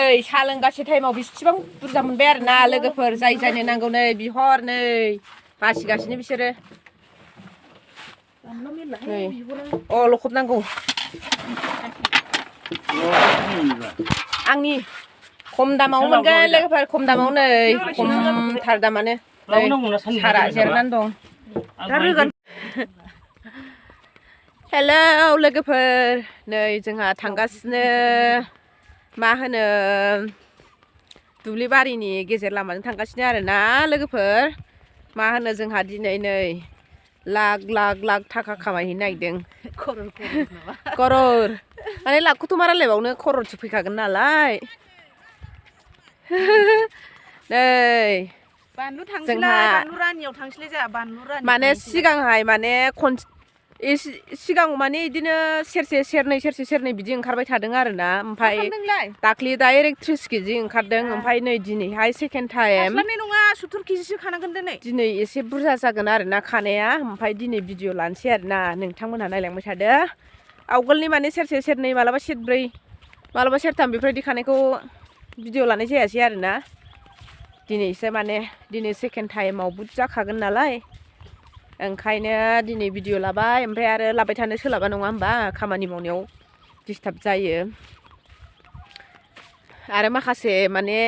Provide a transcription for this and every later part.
नै सा लोंगासे टाइमाव बेसेबां बुरजा मोनबाय आरो ना लोगोफोर जाय जायनो नांगौ नै बिहर नै बासिगासिनो बिसोरो नै अ लखबनांगौ आंनि खम दामाव मोनगोन लोगोफोर खम दामाव नै खमथार दामानो सारा जिरनानै दं हेलौ लोगोफोर नै जोंहा थांगासिनो मा होनो दुब्लिबारिनि गेजेर लामाजों थांगासिनो आरोना लोगोफोर मा होनो जोंहा दिनै नै लाख लाख लाख थाखा खामायहैनो नागिरदों करर माने लाखखौथ' मा रायलायबावनो कररसो फैखागोन नालाय नै जोंहा बानलु रानियाव थांसैलाय जोंहा बानलु रानि माने सिगांहाय माने सिगां माने बिदिनो सेरसे सेरनै बिदि ओंखारबाय थादों आरोना ओमफ्राय दाख्लि डाइरेक्ट 30 केजि ओंखारदों ओमफ्राय नै दिनैहाय सेकेन्ड टाइम नङा 70 केजिसो खानांगोन दिनै एसे बुरजा जागोन आरोना खानाया ओमफ्राय दिनै भिडिअ लानोसै आरोना नोंथांमोनहा नायलांबाय थादो आवगोलनि माने सेरसे सेरनै मालाबा सेरब्रै मालाबा सेरथाम बेफोरबायदि खानायखौ भिडिअ लानाय जायासै आरोना दिनैसो माने दिनै सेकेन्ड टाइमाव बुट जाखागोन नालाय ओंखायनो दिनै भिडिअ लाबाय ओमफ्राय आरो लाबाय थानो सोलाबा नङा होमबा खामानि मावनायाव डिस्टार्ब जायो आरो माखासे माने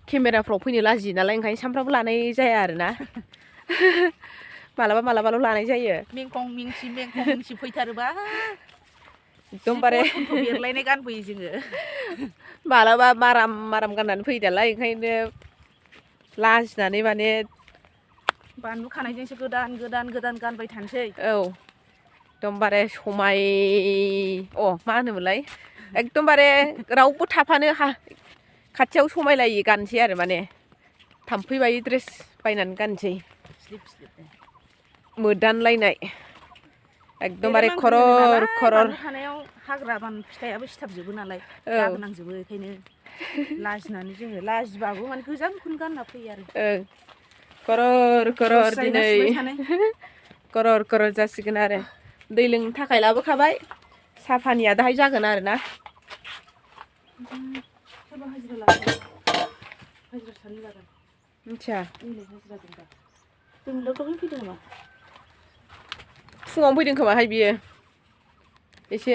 केमेराफ्राव फैनो लाजियो नालाय ओंखायनो सानफ्रामबो लानाय जाया आरोना मालाबाल' लानाय जायो मेंखं मिंसि फैथारोबा एकदमबारे बेरलायनाय गानबोयो जोङो मालाबा माराम गाननानै फैयो नालाय ओंखायनो लाजिनानै माने बानलु खानायजोंसो गोदान गानबाय थानोसै औ एकदमबारे समाय मा होनोमोनलाय एकदमबारे रावबो थाफानो खाथियाव समायलायै गानसै आरो माने थाम्फै बायदि ड्रेस बायनानै गानसै मोदानलायनाय एकदमबारे खरर खानायाव हाग्रा फिथाइयाबो सिथाबजोबो नालाय लाबोनांजोबो बेखायनो लाजिनानै जोङो लाजिबाबो माने गोजानखौनो गानना फैयो आरो खरर दिनै खरर जासिगोन आरो दै लोंनो थाखाय लाबोखाबाय साफानिया दाहाय जागोन आरोना मिथिया फुङावनो फैदों खोमाहाय बियो एसे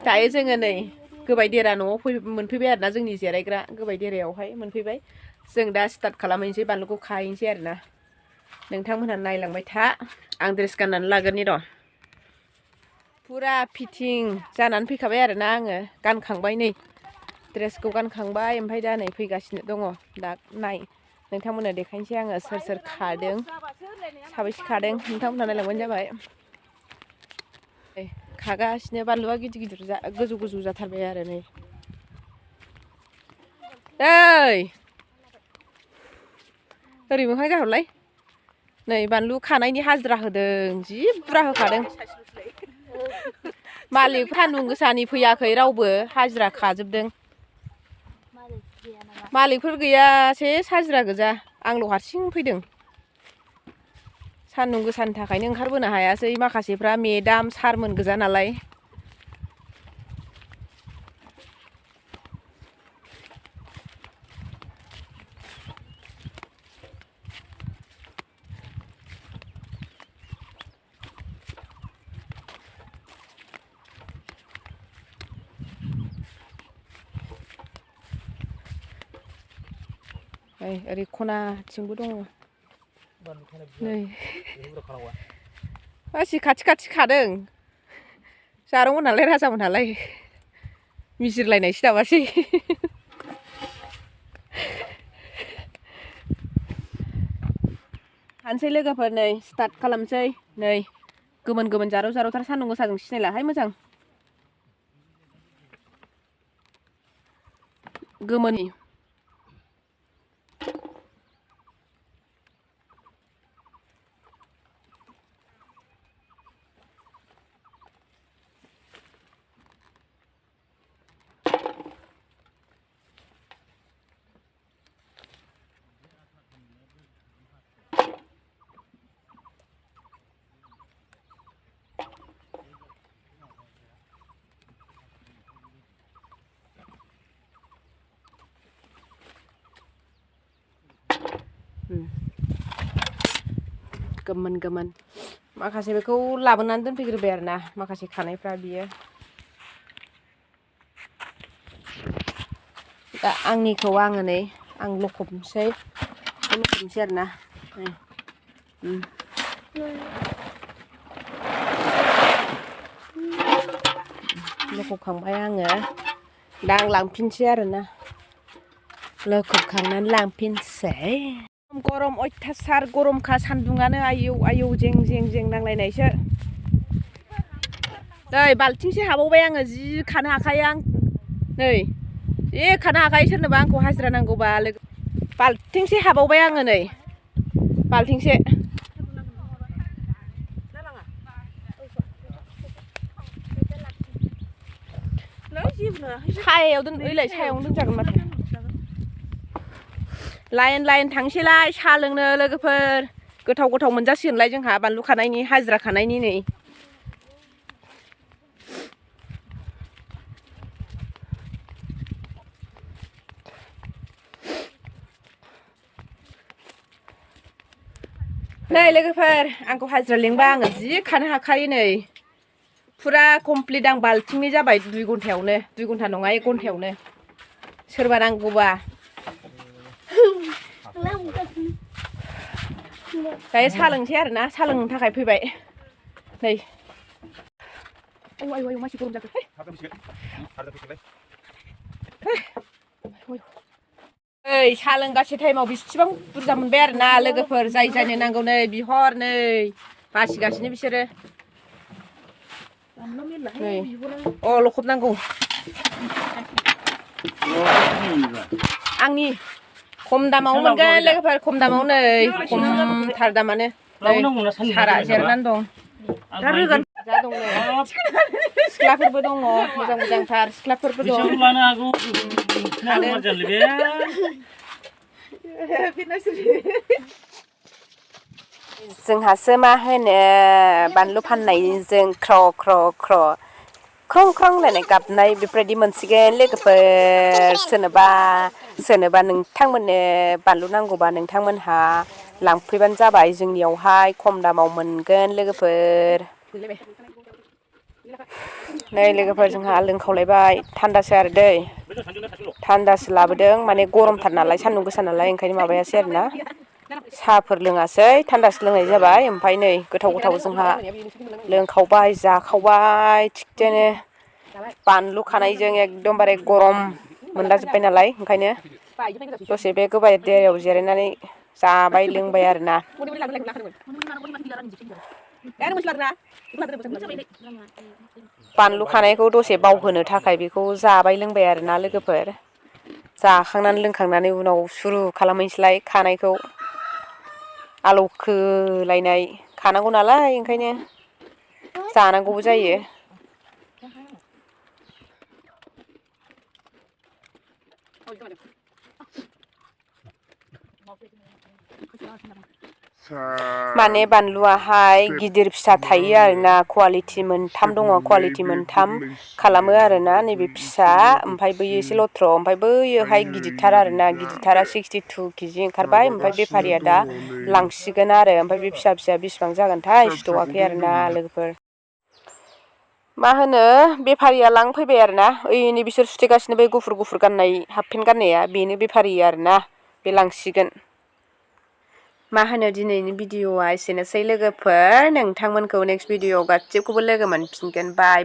दायो जोङो नै गोबाय देरा न'आव मोनफैबाय आरोना जोंनि जिरायग्रा गोबाय देरायावहाय मोनफैबाय जों दा स्टार्ट खालामहैनोसै बानलुखौ खाहैनोसै आरोना नोंथांमोनहा नायलांबाय था आं ड्रेस गाननानै लागोननि र' फुरा फिटिं जानानै फैखाबाय आरोना आङो गानखांबाय नै ड्रेसखौ गानखांबाय ओमफ्राय दा नै फैगासिनो दङ दा नाय नोंथांमोननो देखायनोसै आङो सोर खादों साबैसे खादों नोंथांमोनहा नायलांबानो जाबाय खागासिनो बानलुआ गिदिर गोजौ जाथारबाय आरो नै ओरै मोखां जाहरलाय नै बानलु खानायनि हाजिरा होदों जि बुरजा होखादों मालिक सान्दुं गोसानि फैयाखै रावबो हाजिरा खाजोबदों मालिकफोर गैया सेस हाजिरा गोजा आंल' हारसिं फैदों सान्दुं गोसानि थाखायनो ओंखारबोनो हायासै माखासेफ्रा मेदाम सारमोन गोजा नालाय ओरै खनाथिंबो दङ नै मानसि खाथि खादों जारौमोनहालाय राजामोनहालाय मिजिरलायनायसो दाबासै हानसै लोगोफोर नै स्टार्ट खालामसै नै गोमोन जारौथार सान्दुं गोसाजों सिनायलाहाय मोजां गोमोननि गोमोन माखासे बेखौ लाबोनानै दोनफैग्रोबाय आरोना माखासे खानायफ्रा बियो दा आंनिखौ आङो नै आं लखबनोसै आरोना लखबखांबाय आङो दा आं लांफिनसै आरोना लखबखांनानै लांफिनसै गरम अयथासार गरमखा सान्दुङानो आयौ जें नांलायनायसो नै बाल्थिंसे हाबावबाय आङो जि खानो हाखायो आं नै जि खानो हाखायो सोरनोबा आंखौ हाजिरा नांगौबा बाल्थिंसे हाबावबाय आङो नै बाल्थिंसे सायायाव दोन ओइलाय सायावनो दोनजागोन माथो लाइन थांसैलाय साहा लोंनो लोगोफोर गोथाव मोनजासिगोनलाय जोंहा बानलु खानायनि हाजिरा खानायनि नै नै लोगोफोर आंखौ हाजिरा लिंबा आङो जि खानो हाखायो नै फुरा कमप्लिट आं बाल्थिंनि जाबाय 2 घन्टायावनो 2 घन्टा नङा 1 घन्टायावनो सोरबा नांगौबा दायो साहा लोंसै आरोना साहा लोंनो थाखाय फैबाय नै आयौ मासि गरम जाखो ओइ साहा लोंगासे टाइमाव बेसेबां बुरजा मोनबाय आरोना लोगोफोर जायनो नांगौ नै बिहर नै बासिगासिनो बिसोरो नै लखब नांगौ आंनि खम दामाव मोनगोन लोगोफोर खम दामाव नै खमथार दामानो सारा जिरनानै दं जा दं नै सिख्लाफोरबो दङ मोजांथार सिख्लाफोरबो दं जोंहासो मा होनो बानलु फाननायजों ख्रं होनलायनाय गाबनाय बेफोरबायदि मोनसिगोन लोगोफोर सोरनोबा नोंथांमोननो बानलु नांगौबा नोंथांमोनहा लांफैबानो जाबाय जोंनियावहाय खम दामाव मोनगोन लोगोफोर नै लोगोफोर जोंहा लोंखावलायबाय थान्दासो आरो दै थान्दासो लाबोदों माने गरमथार नालाय सान्दुं गोसा नालाय ओंखायनो माबायासै आरोना साहाफोर लोङासै थान्दासो लोंनाय जाबाय ओमफ्राय नै गोथाव जोंहा लोंखावबाय जाखावबाय थिगसेनो बानलु खानायजों एकदमबारे गरम मोनलाजोब्बाय नालाय ओंखायनो दसे बे गोबाय देरायाव जिरायनानै जाबाय लोंबाय आरोना बानलु खानायखौ दसे बावहोनो थाखाय बेखौ जाबाय लोंबाय आरोना लोगोफोर जाखांनानै लोंखांनानै उनाव सुरु खालामहैसैलाय खानायखौ आलौखोलायनाय खानांगौ नालाय ओंखायनो जानांगौबो जायो माने बानलुआहाय गिदिर फिसा थायो आरोना कुवालिटि मोनथाम दङ कुवालिटि मोनथाम खालामो आरोना नैबे फिसा ओमफ्राय बैयो एसे लथ्र' ओमफ्राय बैयोहाय गिदिरथार आरोना गिदिरथारा 62 केजि ओंखारबाय ओमफ्राय बेफारिया दा लांसिगोन आरो ओमफ्राय बे फिसा बेसेबां जागोनथाय सुथ'वाखै आरोना लोगोफोर मा होनो बेफारिया लांफैबाय आरोना ओइनै बिसोर सुथेगासिनो बै गुफुर गाननाय हाफपेन्ट गाननाया बेनो बेफारि आरोना बे लांसिगोन मा होनो दिनैनि भिडिअ'आ एसेनोसै लोगोफोर नोंथांमोनखौ नेक्स्ट भिडिअ'आव गासिबखौबो लोगो मोनफिनगोन बाय